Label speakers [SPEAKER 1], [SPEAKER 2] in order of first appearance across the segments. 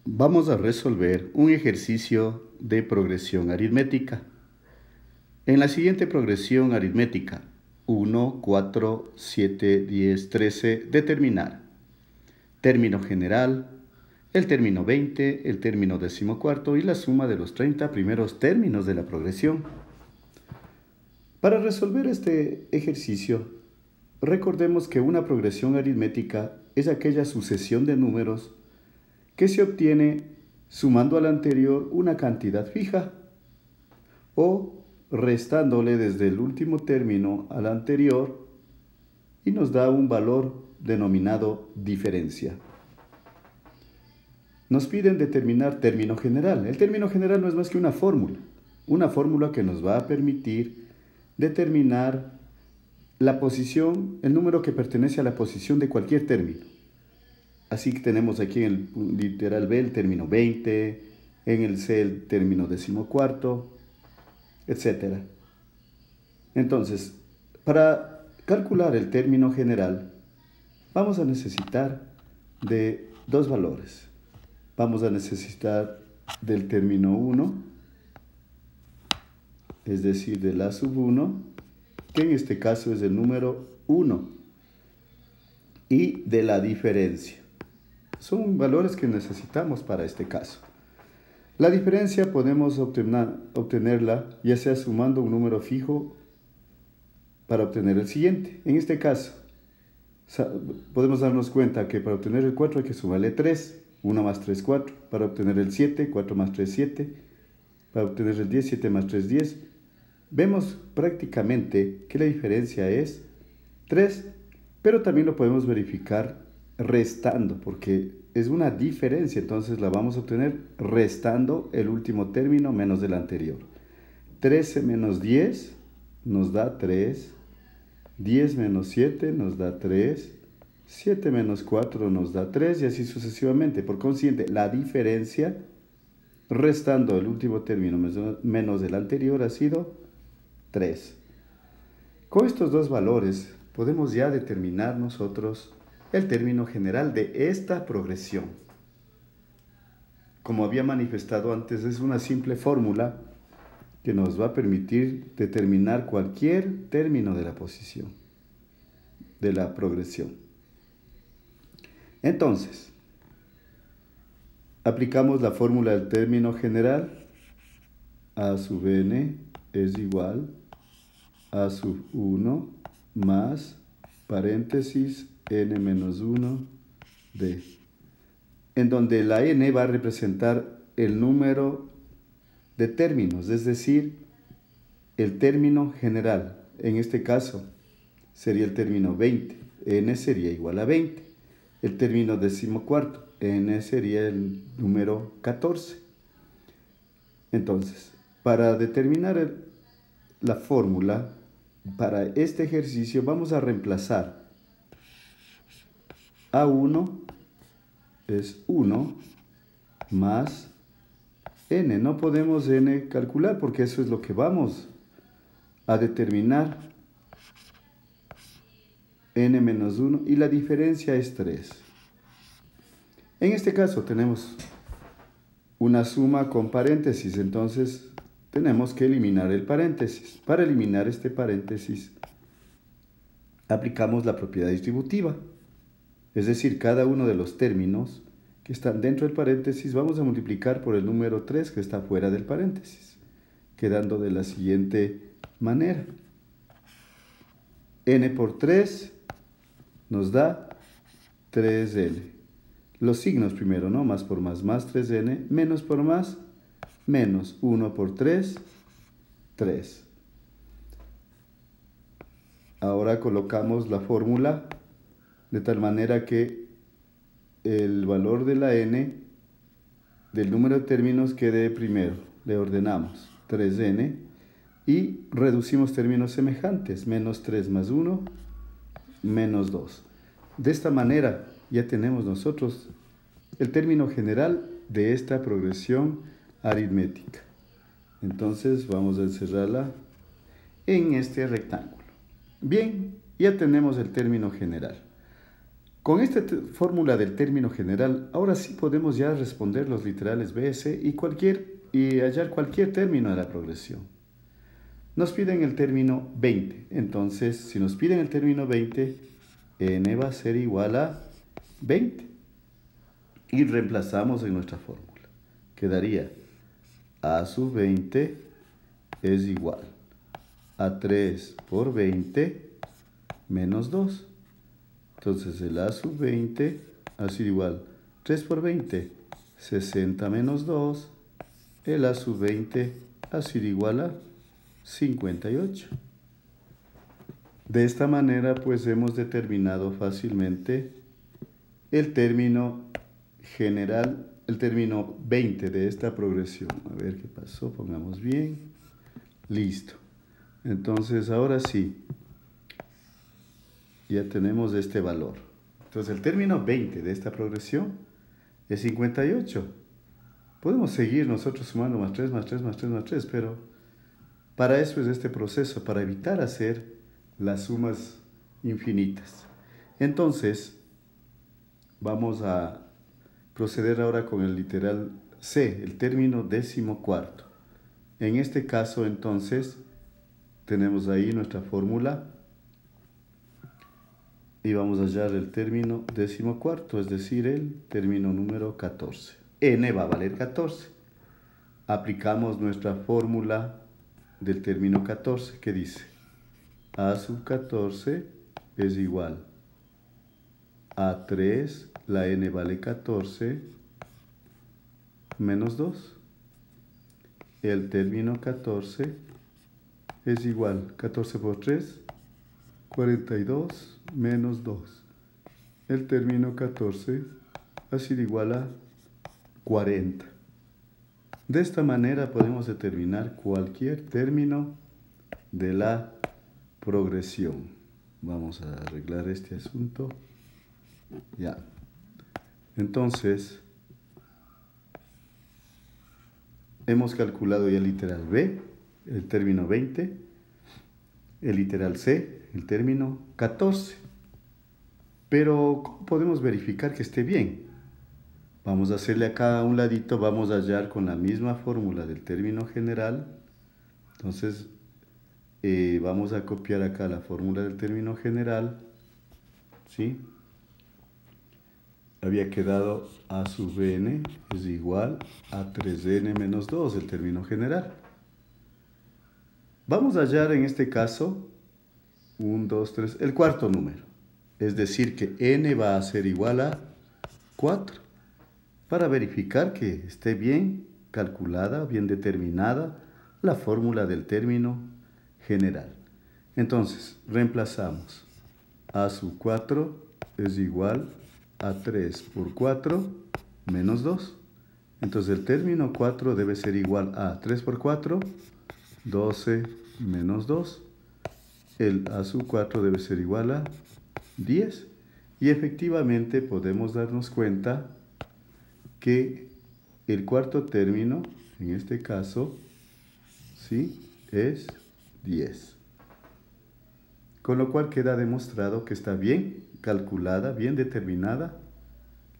[SPEAKER 1] Vamos a resolver un ejercicio de progresión aritmética. En la siguiente progresión aritmética, 1, 4, 7, 10, 13, determinar término general, el término 20, el término decimocuarto y la suma de los 30 primeros términos de la progresión. Para resolver este ejercicio, recordemos que una progresión aritmética es aquella sucesión de números que se obtiene sumando al anterior una cantidad fija o restándole desde el último término al anterior y nos da un valor denominado diferencia. Nos piden determinar término general. El término general no es más que una fórmula que nos va a permitir determinar la posición, el número que pertenece a la posición de cualquier término. Así que tenemos aquí en el literal B el término 20, en el C el término decimocuarto, etc. Entonces, para calcular el término general, vamos a necesitar de dos valores. Vamos a necesitar del término 1, es decir, de la sub 1, que en este caso es el número 1, y de la diferencia. Son valores que necesitamos para este caso. La diferencia podemos obtenerla ya sea sumando un número fijo para obtener el siguiente. En este caso, podemos darnos cuenta que para obtener el 4 hay que sumarle 3. 1 más 3, 4. Para obtener el 7, 4 más 3, 7. Para obtener el 10, 7 más 3, 10. Vemos prácticamente que la diferencia es 3, pero también lo podemos verificar restando, porque es una diferencia, entonces la vamos a obtener restando el último término menos el anterior. 13 menos 10 nos da 3, 10 menos 7 nos da 3, 7 menos 4 nos da 3 y así sucesivamente. Por consiguiente, la diferencia restando el último término menos el anterior ha sido 3. Con estos dos valores podemos ya determinar nosotros el término general de esta progresión. Como había manifestado antes, es una simple fórmula que nos va a permitir determinar cualquier término de la posición, de la progresión. Entonces, aplicamos la fórmula del término general. A sub n es igual a sub 1 más paréntesis n menos 1 d, en donde la n va a representar el número de términos, es decir, el término general. En este caso sería el término 20, n sería igual a 20. El término decimocuarto, n sería el número 14. Entonces, para determinar la fórmula para este ejercicio vamos a reemplazar A1 es 1 más n. No podemos n calcular porque eso es lo que vamos a determinar. N menos 1 y la diferencia es 3. En este caso tenemos una suma con paréntesis, entonces tenemos que eliminar el paréntesis. Para eliminar este paréntesis aplicamos la propiedad distributiva. Es decir, cada uno de los términos que están dentro del paréntesis vamos a multiplicar por el número 3 que está fuera del paréntesis, quedando de la siguiente manera. N por 3 nos da 3n. Los signos primero, ¿no? Más por más 3n, menos por más, menos 1 por 3, 3. Ahora colocamos la fórmula de tal manera que el valor de la n del número de términos quede primero. Le ordenamos 3n y reducimos términos semejantes. Menos 3 más 1, menos 2. De esta manera ya tenemos nosotros el término general de esta progresión aritmética. Entonces vamos a encerrarla en este rectángulo. Bien, ya tenemos el término general. Con esta fórmula del término general, ahora sí podemos ya responder los literales B, C y hallar cualquier término de la progresión. Nos piden el término 20. Entonces, si nos piden el término 20, n va a ser igual a 20. Y reemplazamos en nuestra fórmula. Quedaría a sub 20 es igual a 3 por 20 menos 2. Entonces el a sub 20 ha sido igual 3 por 20, 60 menos 2. El a sub 20 ha sido igual a 58. De esta manera pues hemos determinado fácilmente el término general, el término 20 de esta progresión. A ver qué pasó, pongamos bien. Listo. Entonces ahora sí, ya tenemos este valor. Entonces el término 20 de esta progresión es 58. Podemos seguir nosotros sumando más 3, más 3, más 3, más 3, pero para eso es este proceso, para evitar hacer las sumas infinitas. Entonces, vamos a proceder ahora con el literal C, el término 14. En este caso, entonces, tenemos ahí nuestra fórmula y vamos a hallar el término 14, es decir, el término número 14. N va a valer 14. Aplicamos nuestra fórmula del término 14, que dice a sub 14 es igual a 3, la n vale 14, menos 2. El término 14 es igual 14 por 3, 42, menos 2. El término 14 ha sido igual a 40. De esta manera podemos determinar cualquier término de la progresión. Vamos a arreglar este asunto. Ya. Entonces, hemos calculado ya el literal B, el término 20, el literal C, el término 14. Pero, ¿cómo podemos verificar que esté bien? Vamos a hacerle acá a un ladito, vamos a hallar con la misma fórmula del término general. Entonces, vamos a copiar acá la fórmula del término general, ¿sí? Había quedado a sub n es igual a 3n menos 2, el término general. Vamos a hallar en este caso 1, 2, 3, el cuarto número. Es decir, que n va a ser igual a 4. Para verificar que esté bien calculada, bien determinada la fórmula del término general. Entonces, reemplazamos a sub 4 es igual a 3 por 4 menos 2. Entonces el término 4 debe ser igual a 3 por 4, 12 menos 2. El a sub 4 debe ser igual a 10. Y efectivamente podemos darnos cuenta que el cuarto término, en este caso, ¿sí?, es 10. Con lo cual queda demostrado que está bien calculada, bien determinada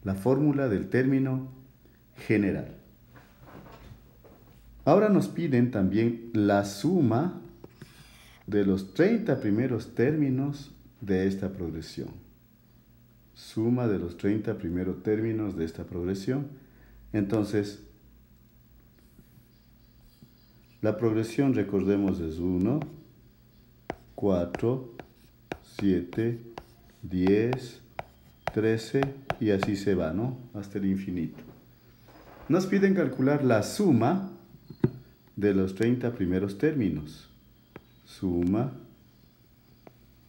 [SPEAKER 1] la fórmula del término general. Ahora nos piden también la suma de los 30 primeros términos de esta progresión. Suma de los 30 primeros términos de esta progresión. Entonces, la progresión, recordemos, es 1, 4, 7, 10, 13 y así se va, ¿no?, hasta el infinito. Nos piden calcular la suma de los 30 primeros términos. Suma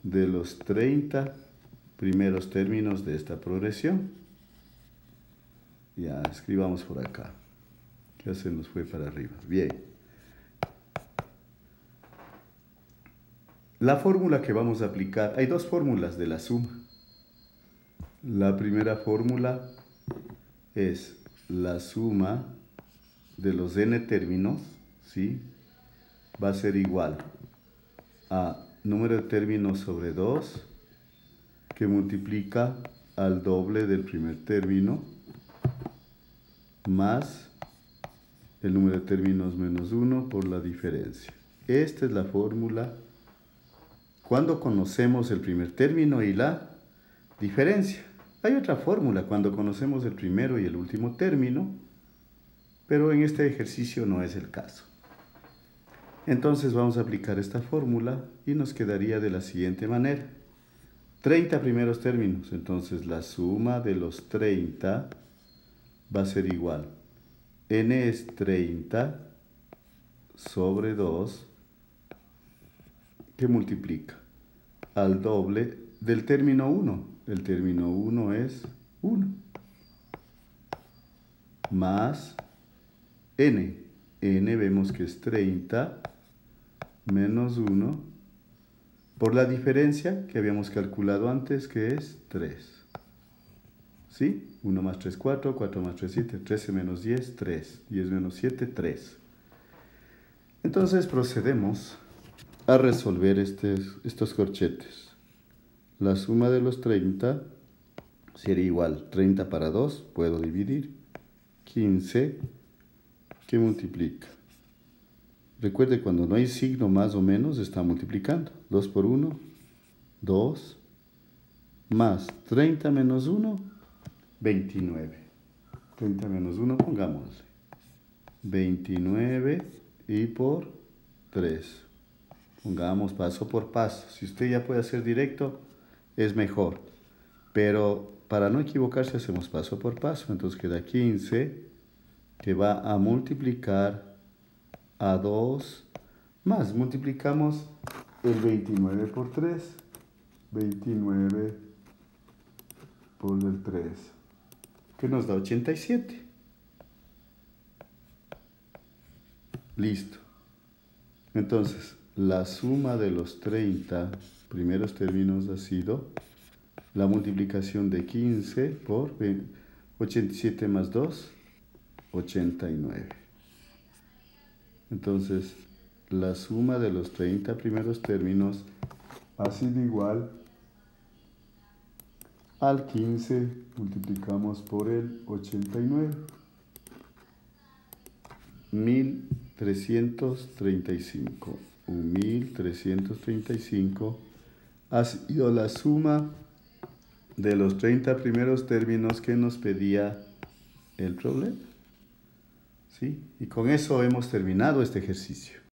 [SPEAKER 1] de los 30 primeros términos de esta progresión. Ya, escribamos por acá. Ya se nos fue para arriba. Bien. La fórmula que vamos a aplicar, hay dos fórmulas de la suma. La primera fórmula es la suma de los n términos, ¿sí?, va a ser igual a número de términos sobre 2, que multiplica al doble del primer término más el número de términos menos 1 por la diferencia. Esta es la fórmula cuando conocemos el primer término y la diferencia. Hay otra fórmula cuando conocemos el primero y el último término, pero en este ejercicio no es el caso. Entonces vamos a aplicar esta fórmula y nos quedaría de la siguiente manera. 30 primeros términos, entonces la suma de los 30 va a ser igual. N es 30 sobre 2, que multiplica al doble del término 1. El término 1 es 1. Más n. N vemos que es 30 menos 1 por la diferencia que habíamos calculado antes, que es 3. ¿Sí? 1 más 3, 4, 4 más 3, 7, 13 menos 10, 3. 10 menos 7, 3. Entonces procedemos a resolver estos corchetes. La suma de los 30 sería igual. 30 para 2, puedo dividir. 15, que multiplica. Recuerde, cuando no hay signo más o menos, está multiplicando. 2 por 1, 2, más 30 menos 1, 29. 30 menos 1, pongámosle 29 y por 3. Pongamos paso por paso. Si usted ya puede hacer directo, es mejor. Pero para no equivocarse, hacemos paso por paso. Entonces queda 15, que va a multiplicar a 2, más multiplicamos el 29 por 3, 29 por el 3, que nos da 87. Listo. Entonces, la suma de los 30 primeros términos ha sido la multiplicación de 15 por 87 más 2, 89. Entonces, la suma de los 30 primeros términos ha sido igual al 15 multiplicamos por el 89. 1335. 1335 ha sido la suma de los 30 primeros términos que nos pedía el problema. ¿Sí? Y con eso hemos terminado este ejercicio.